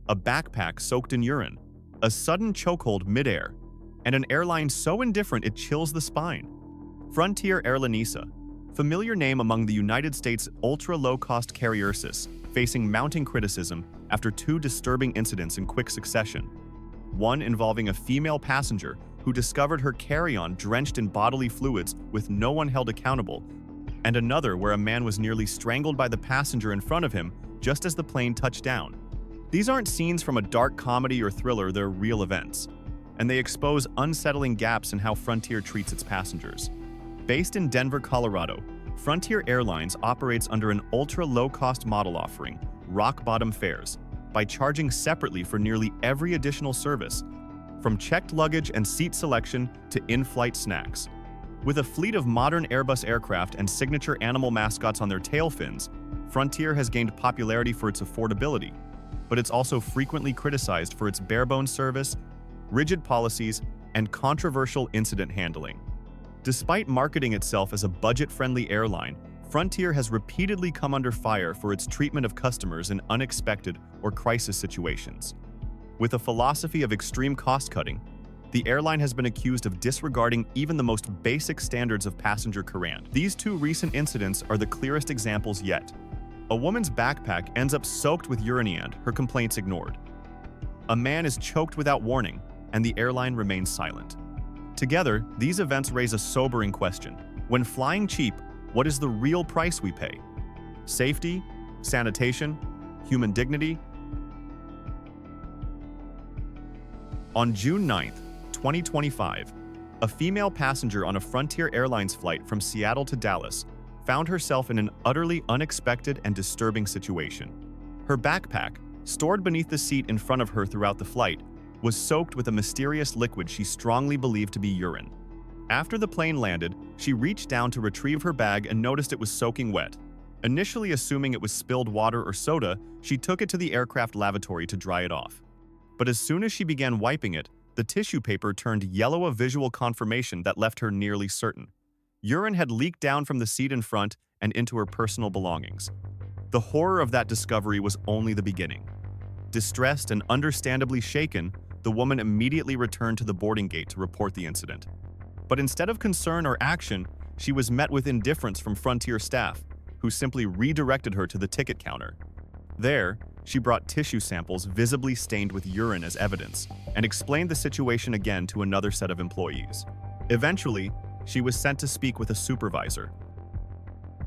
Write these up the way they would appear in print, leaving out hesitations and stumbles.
a backpack soaked in urine, a sudden chokehold midair, and an airline so indifferent it chills the spine. Frontier Airlines, familiar name among the United States ultra-low-cost carriers, facing mounting criticism after two disturbing incidents in quick succession. One involving a female passenger who discovered her carry-on drenched in bodily fluids with no one held accountable, and another where a man was nearly strangled by the passenger in front of him just as the plane touched down. These aren't scenes from a dark comedy or thriller, they're real events, and they expose unsettling gaps in how Frontier treats its passengers. Based in Denver, Colorado, Frontier Airlines operates under an ultra-low-cost model offering rock-bottom fares by charging separately for nearly every additional service, from checked luggage and seat selection to in-flight snacks. With a fleet of modern Airbus aircraft and signature animal mascots on their tail fins, Frontier has gained popularity for its affordability, but it's also frequently criticized for its bare-bones service, rigid policies, and controversial incident handling. Despite marketing itself as a budget-friendly airline, Frontier has repeatedly come under fire for its treatment of customers in unexpected or crisis situations. With a philosophy of extreme cost-cutting, the airline has been accused of disregarding even the most basic standards of passenger command. These two recent incidents are the clearest examples yet. A woman's backpack ends up soaked with urine and her complaints ignored. A man is choked without warning, and the airline remains silent. Together, these events raise a sobering question. When flying cheap, what is the real price we pay? Safety? Sanitation? Human dignity? On June 9, 2025, a female passenger on a Frontier Airlines flight from Seattle to Dallas found herself in an utterly unexpected and disturbing situation. Her backpack, stored beneath the seat in front of her throughout the flight, was soaked with a mysterious liquid she strongly believed to be urine. After the plane landed, she reached down to retrieve her bag and noticed it was soaking wet. Initially assuming it was spilled water or soda, she took it to the aircraft lavatory to dry it off. But as soon as she began wiping it, the tissue paper turned yellow, a visual confirmation that left her nearly certain. Urine had leaked down from the seat in front and into her personal belongings. The horror of that discovery was only the beginning. Distressed and understandably shaken, the woman immediately returned to the boarding gate to report the incident. But instead of concern or action, she was met with indifference from Frontier staff, who simply redirected her to the ticket counter. There, she brought tissue samples visibly stained with urine as evidence and explained the situation again to another set of employees. Eventually, she was sent to speak with a supervisor.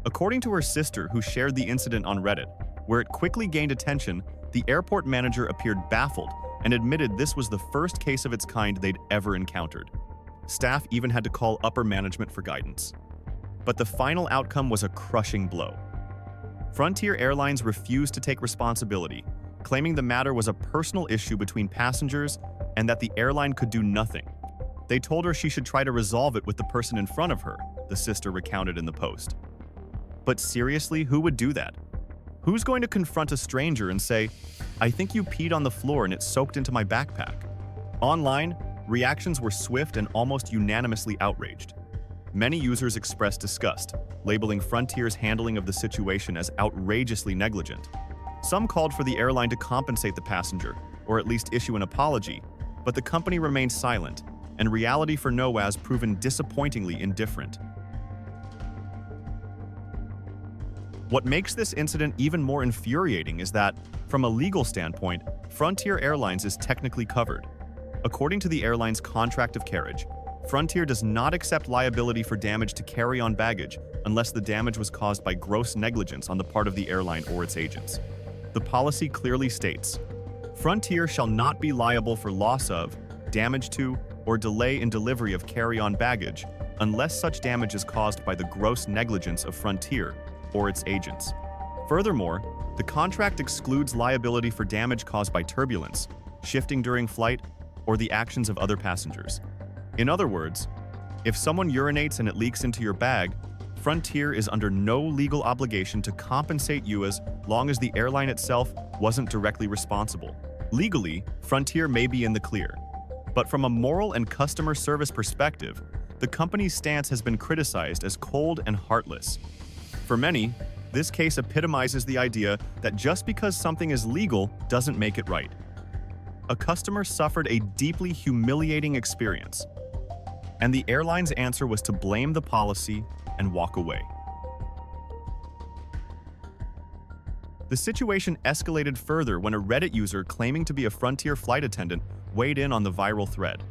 According to her sister, who shared the incident on Reddit, where it quickly gained attention, the airport manager appeared baffled and admitted this was the first case of its kind they'd ever encountered. Staff even had to call upper management for guidance. But the final outcome was a crushing blow. Frontier Airlines refused to take responsibility, claiming the matter was a personal issue between passengers and that the airline could do nothing. They told her she should try to resolve it with the person in front of her, the sister recounted in the post. But seriously, who would do that? Who's going to confront a stranger and say, "I think you peed on the floor and it soaked into my backpack"? Online, reactions were swift and almost unanimously outraged. Many users expressed disgust, labeling Frontier's handling of the situation as outrageously negligent. Some called for the airline to compensate the passenger, or at least issue an apology, but the company remained silent, and reality for Noah has proven disappointingly indifferent. What makes this incident even more infuriating is that, from a legal standpoint, Frontier Airlines is technically covered. According to the airline's contract of carriage, Frontier does not accept liability for damage to carry-on baggage unless the damage was caused by gross negligence on the part of the airline or its agents. The policy clearly states, Frontier shall not be liable for loss of, damage to, or delay in delivery of carry-on baggage unless such damage is caused by the gross negligence of Frontier or its agents. Furthermore, the contract excludes liability for damage caused by turbulence, shifting during flight, or the actions of other passengers. In other words, if someone urinates and it leaks into your bag, Frontier is under no legal obligation to compensate you as long as the airline itself wasn't directly responsible. Legally, Frontier may be in the clear. But from a moral and customer service perspective, the company's stance has been criticized as cold and heartless. For many, this case epitomizes the idea that just because something is legal doesn't make it right. a customer suffered a deeply humiliating experience, and the airline's answer was to blame the policy and walk away. The situation escalated further when a Reddit user claiming to be a Frontier flight attendant weighed in on the viral thread.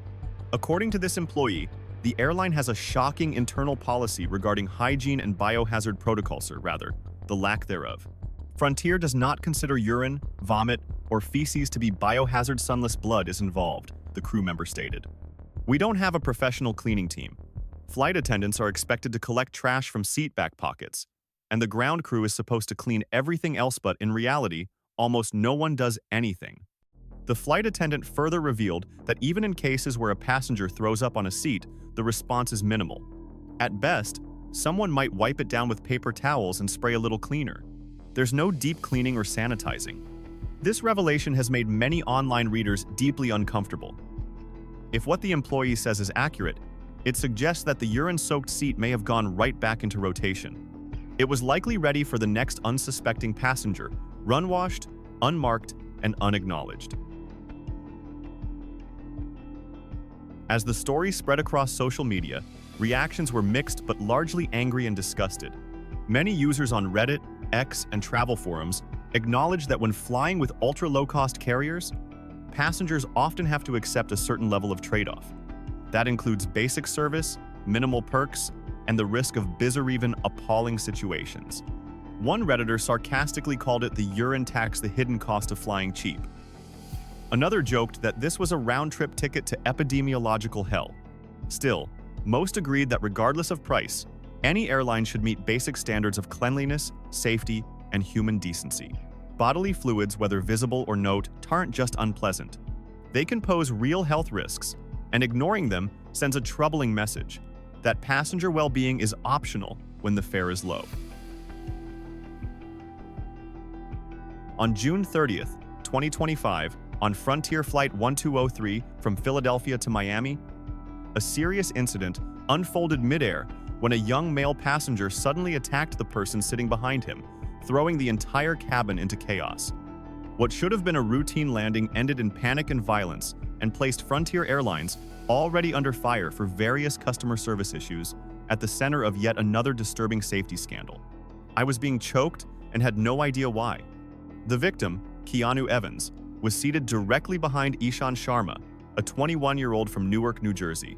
According to this employee, the airline has a shocking internal policy regarding hygiene and biohazard protocols, or rather, the lack thereof. Frontier does not consider urine, vomit, or feces to be biohazard. Sunless blood is involved, the crew member stated. We don't have a professional cleaning team. Flight attendants are expected to collect trash from seat back pockets, and the ground crew is supposed to clean everything else, but in reality, almost no one does anything. The flight attendant further revealed that even in cases where a passenger throws up on a seat, the response is minimal. At best, someone might wipe it down with paper towels and spray a little cleaner. There's no deep cleaning or sanitizing. This revelation has made many online readers deeply uncomfortable. If what the employee says is accurate, it suggests that the urine-soaked seat may have gone right back into rotation. It was likely ready for the next unsuspecting passenger, run-washed, unmarked, and unacknowledged. As the story spread across social media, reactions were mixed but largely angry and disgusted. Many users on Reddit, X, and travel forums acknowledged that when flying with ultra-low-cost carriers, passengers often have to accept a certain level of trade-off. That includes basic service, minimal perks, and the risk of bizarre, even appalling situations. One Redditor sarcastically called it the urine tax, the hidden cost of flying cheap. Another joked that this was a round-trip ticket to epidemiological hell. Still, most agreed that regardless of price, any airline should meet basic standards of cleanliness, safety, and human decency. Bodily fluids, whether visible or not, aren't just unpleasant. They can pose real health risks, and ignoring them sends a troubling message that passenger well-being is optional when the fare is low. On June 30th, 2025, on Frontier Flight 1203 from Philadelphia to Miami, a serious incident unfolded midair when a young male passenger suddenly attacked the person sitting behind him, throwing the entire cabin into chaos. What should have been a routine landing ended in panic and violence and placed Frontier Airlines, already under fire for various customer service issues, at the center of yet another disturbing safety scandal. I was being choked and had no idea why. The victim, Keanu Evans, was seated directly behind Ishan Sharma, a 21-year-old from Newark, New Jersey.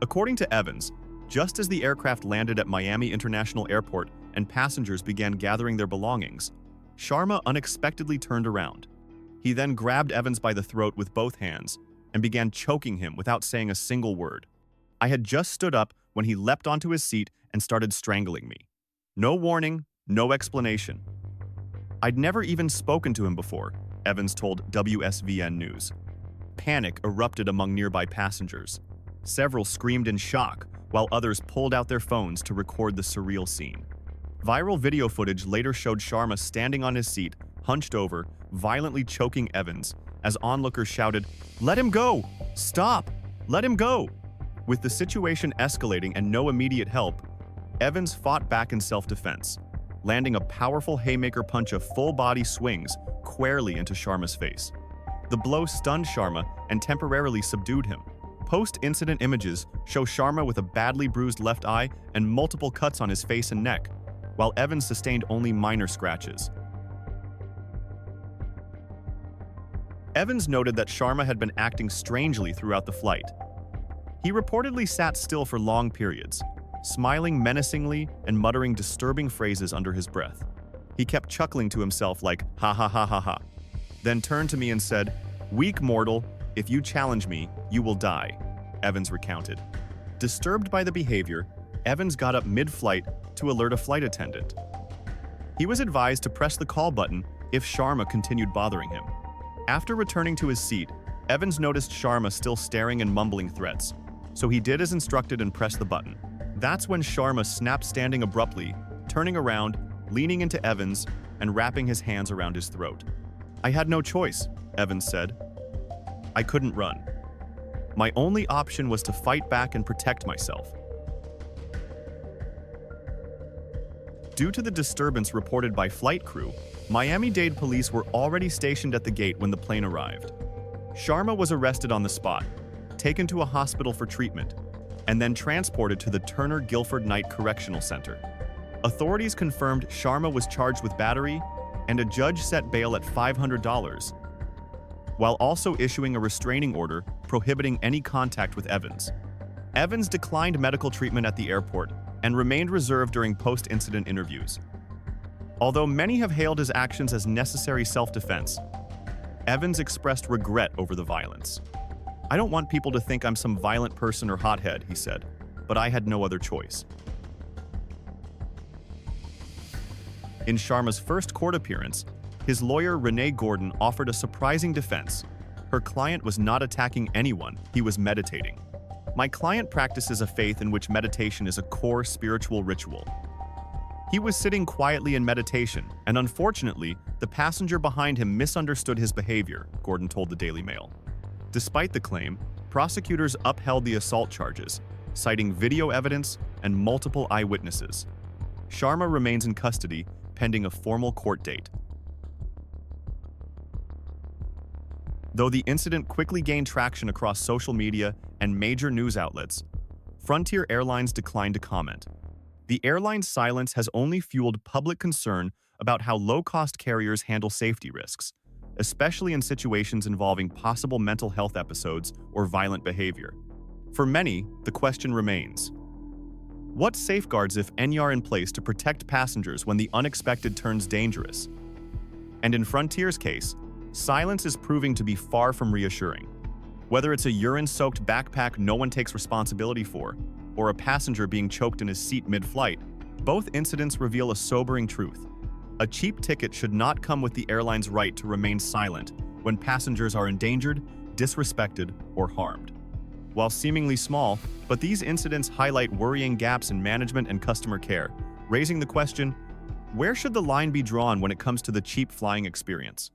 According to Evans, just as the aircraft landed at Miami International Airport and passengers began gathering their belongings, Sharma unexpectedly turned around. He then grabbed Evans by the throat with both hands and began choking him without saying a single word. I had just stood up when he leapt onto his seat and started strangling me. No warning, no explanation. I'd never even spoken to him before, Evans told WSVN News. Panic erupted among nearby passengers. Several screamed in shock, while others pulled out their phones to record the surreal scene. Viral video footage later showed Sharma standing on his seat, hunched over, violently choking Evans, as onlookers shouted, "Let him go! Stop! Let him go!" With the situation escalating and no immediate help, Evans fought back in self-defense, landing a powerful haymaker punch of full-body swings squarely into Sharma's face. The blow stunned Sharma and temporarily subdued him. Post-incident images show Sharma with a badly bruised left eye and multiple cuts on his face and neck, while Evans sustained only minor scratches. Evans noted that Sharma had been acting strangely throughout the flight. He reportedly sat still for long periods, smiling menacingly and muttering disturbing phrases under his breath. He kept chuckling to himself like, "Ha ha ha ha ha," then turned to me and said, "Weak mortal, if you challenge me, you will die," Evans recounted. Disturbed by the behavior, Evans got up mid-flight to alert a flight attendant. He was advised to press the call button if Sharma continued bothering him. After returning to his seat, Evans noticed Sharma still staring and mumbling threats, so he did as instructed and pressed the button. That's when Sharma snapped, standing abruptly, turning around, leaning into Evans, and wrapping his hands around his throat. "I had no choice," Evans said. "I couldn't run. My only option was to fight back and protect myself." Due to the disturbance reported by flight crew, Miami-Dade police were already stationed at the gate when the plane arrived. Sharma was arrested on the spot, taken to a hospital for treatment, and then transported to the Turner Guilford Night Correctional Center. Authorities confirmed Sharma was charged with battery, and a judge set bail at $500, while also issuing a restraining order prohibiting any contact with Evans. Evans declined medical treatment at the airport and remained reserved during post-incident interviews. Although many have hailed his actions as necessary self-defense, Evans expressed regret over the violence. "I don't want people to think I'm some violent person or hothead," he said, "but I had no other choice." In Sharma's first court appearance, his lawyer Renee Gordon offered a surprising defense. Her client was not attacking anyone, he was meditating. "My client practices a faith in which meditation is a core spiritual ritual. He was sitting quietly in meditation, and unfortunately, the passenger behind him misunderstood his behavior," Gordon told the Daily Mail. Despite the claim, prosecutors upheld the assault charges, citing video evidence and multiple eyewitnesses. Sharma remains in custody, pending a formal court date. Though the incident quickly gained traction across social media and major news outlets, Frontier Airlines declined to comment. The airline's silence has only fueled public concern about how low-cost carriers handle safety risks, especially in situations involving possible mental health episodes or violent behavior. For many, the question remains: what safeguards, if any, are in place to protect passengers when the unexpected turns dangerous? And in Frontier's case, silence is proving to be far from reassuring. Whether it's a urine-soaked backpack no one takes responsibility for, or a passenger being choked in his seat mid-flight, both incidents reveal a sobering truth. A cheap ticket should not come with the airline's right to remain silent when passengers are endangered, disrespected, or harmed. While seemingly small, but these incidents highlight worrying gaps in management and customer care, raising the question, where should the line be drawn when it comes to the cheap flying experience?